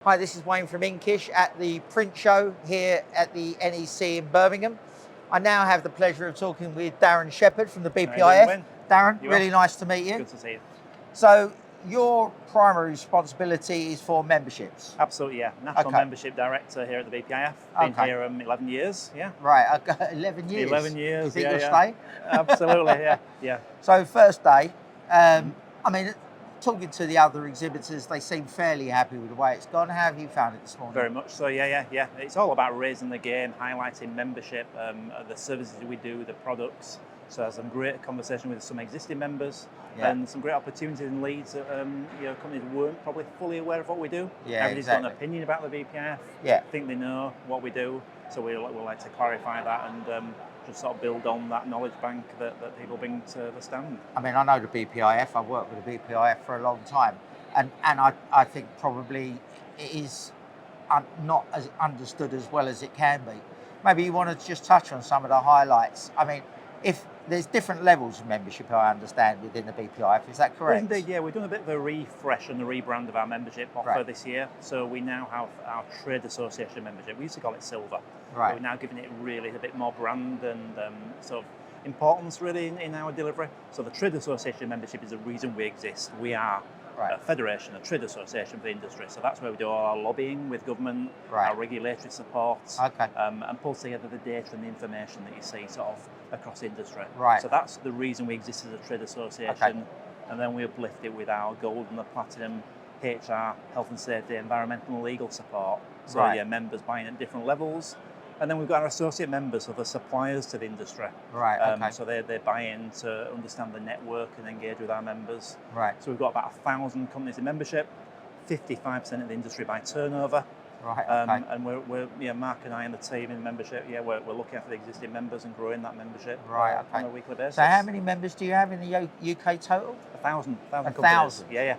Hi, this is Wayne from Inkish at the print show here at the NEC in Birmingham. I now have the pleasure of talking with Darren Shepherd from the BPIF. Darren, really nice to meet you. Good to see you. So your primary responsibility is for memberships? Absolutely, yeah. National Membership Director here at the BPIF. Been here 11 years, yeah. Right, okay, 11 years. 11 years, Do you think you'll stay? Absolutely, yeah. So first day, I mean, talking to the other exhibitors, they seem fairly happy with the way it's gone. How have you found it this morning? Very much so, yeah. It's all about raising the game, highlighting membership, the services we do, the products. So I had some great conversation with some existing members and some great opportunities in leads that companies weren't probably fully aware of what we do. Everybody's got an opinion about the BPIF. I think they know what we do. So we like to clarify that and just sort of build on that knowledge bank that people bring to the stand. I mean, I know the BPIF, I've worked with the BPIF for a long time, and I think probably it is not as understood as well as it can be. Maybe you want to just touch on some of the highlights. I mean, if there's different levels of membership, I understand, within the BPIF, is that correct? Indeed, yeah. We're doing a bit of a refresh and a rebrand of our membership offer this year. So we now have our trade association membership. We used to call it silver. But we're now giving it really a bit more brand and sort of importance really in our delivery. So the trade association membership is the reason we exist. We are a federation, a trade association for the industry. So that's where we do all our lobbying with government, our regulatory support, and pull together the data and the information that you see sort of across the industry. So that's the reason we exist as a trade association. And then we uplift it with our gold and the platinum HR, health and safety, environmental and legal support. So members buying at different levels. And then we've got our associate members, so the suppliers to the industry. So they buy in to understand the network and engage with our members. So we've got about 1,000 companies in membership, 55% of the industry by turnover. And we're Mark and I and the team in membership, we're looking after the existing members and growing that membership on a weekly basis. So how many members do you have in the UK total? 1,000. 1,000? Yeah.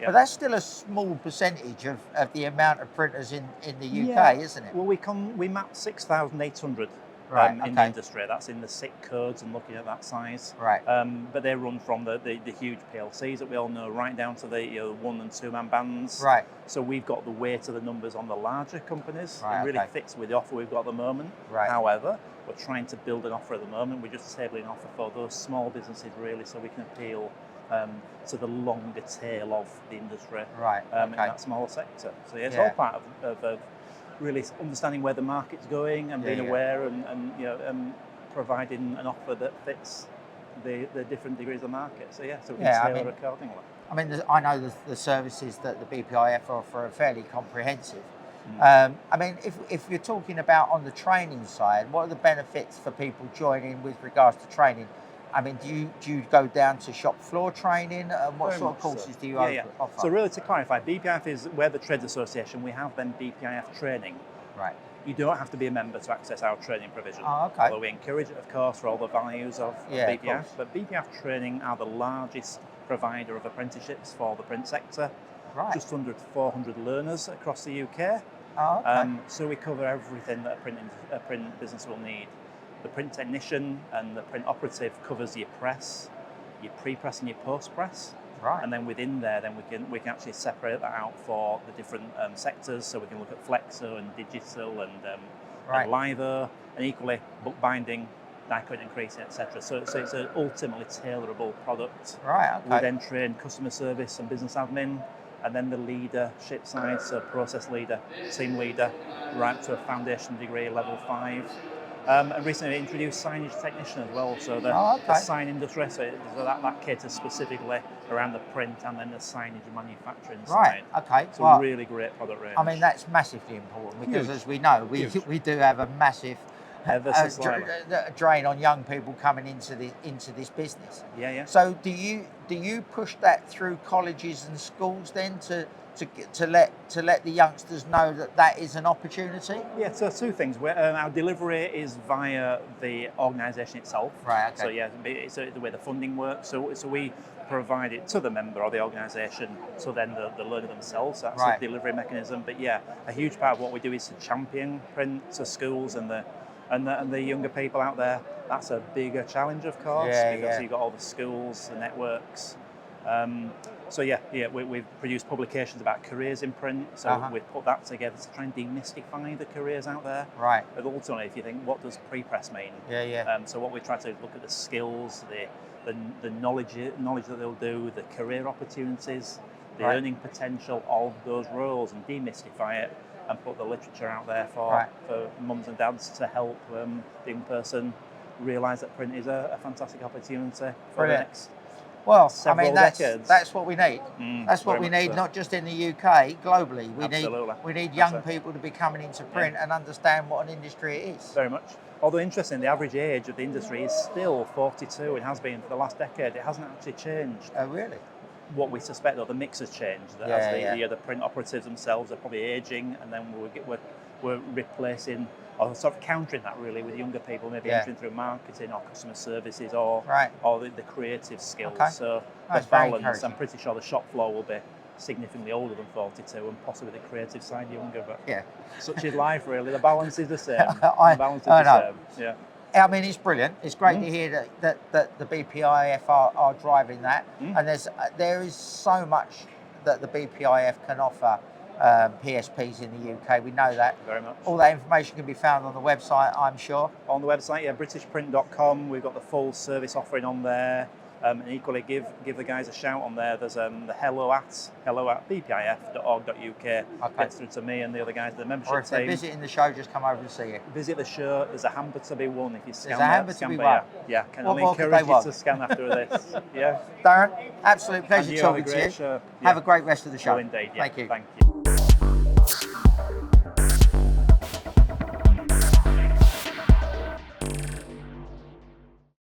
But that's still a small percentage of the amount of printers in the UK, isn't it? Well, we map 6,800 in the industry. That's in the SIC codes and looking at that size. But they run from the huge PLCs that we all know right down to the 1 and 2 man bands. So we've got the weight of the numbers on the larger companies. It really fits with the offer we've got at the moment. However, we're trying to build an offer at the moment. We're just tabling an offer for those small businesses really, so we can appeal to the longer tail of the industry in that smaller sector. So it's all part of really understanding where the market's going and being aware and providing an offer that fits the different degrees of the market. So so we can tailor accordingly. I mean, I know the services that the BPIF offer are fairly comprehensive. I mean, if you're talking about on the training side, what are the benefits for people joining with regards to training? I mean, do you go down to shop floor training? What sort of courses do you offer? So really to clarify, BPIF is, we're the Trades Association, we have then BPIF Training. You don't have to be a member to access our training provision. Although we encourage it, of course, for all the values of BPIF. But BPIF Training are the largest provider of apprenticeships for the print sector. Just under 400 learners across the UK. So we cover everything that a print business will need. The print technician and the print operative covers your press, your prepress and your postpress. And then within there, then we can actually separate that out for the different sectors. So we can look at flexo and digital and litho, and equally bookbinding, die cut and creasing, etc. So it's an ultimately tailorable product. We then train customer service and business admin, and then the leadership side, so process leader, team leader, right to a foundation degree, level 5. And recently introduced signage technician as well, so the sign industry, so that caters specifically around the print and then the signage manufacturing side. So really great product range. I mean, that's massively important because as we know, we do have a massive drain on young people coming into this business. So do you push that through colleges and schools then to let the youngsters know that is an opportunity? So two things. Our delivery is via the organisation itself. So it's the way the funding works. So we provide it to the member or the organisation, so then the learner themselves. That's the delivery mechanism. But a huge part of what we do is to champion print to schools and the younger people out there. That's a bigger challenge, of course, because you've got all the schools, the networks, So we've produced publications about careers in print. So we've put that together to try and demystify the careers out there. Right. But ultimately, if you think, what does prepress mean? So what we try to do is look at the skills, the knowledge that they'll do, the career opportunities, the earning potential of those roles, and demystify it, and put the literature out there for mums and dads to help the young person realise that print is a fantastic opportunity for the next. Well, decades. That's what we need. That's what we need, so. Not just in the UK, globally. We need young people to be coming into print and understand what an industry it is. Very much. Although interesting, the average age of the industry is still 42. It has been for the last decade. It hasn't actually changed. Oh, really? What we suspect, though, the mix has changed. That as the print operatives themselves are probably aging, and then we're replacing, or sort of countering that really with younger people, maybe entering through marketing or customer services or the creative skills. Okay. So the balance, I'm pretty sure the shop floor will be significantly older than 42 and possibly the creative side younger, but such is life really. The balance is the same. Yeah. I mean, it's brilliant. It's great to hear that the BPIF are driving that, and there is so much that the BPIF can offer PSPs in the UK. We know that. Very much. All that information can be found on the website, I'm sure. On the website, britishprint.com. We've got the full service offering on there. And equally, give the guys a shout on there. There's the hello at bpif.org.uk. Gets through to me and the other guys, the membership team. Or if they're visiting the show, just come over and see you. Visit the show. There's a hamper to be won if you scan. There's a hamper to be won. Yeah, can only encourage you to scan after this. Yeah. Darren, absolute pleasure talking to you. Show. Have a great rest of the show. Well, indeed. Thank you. Thank you.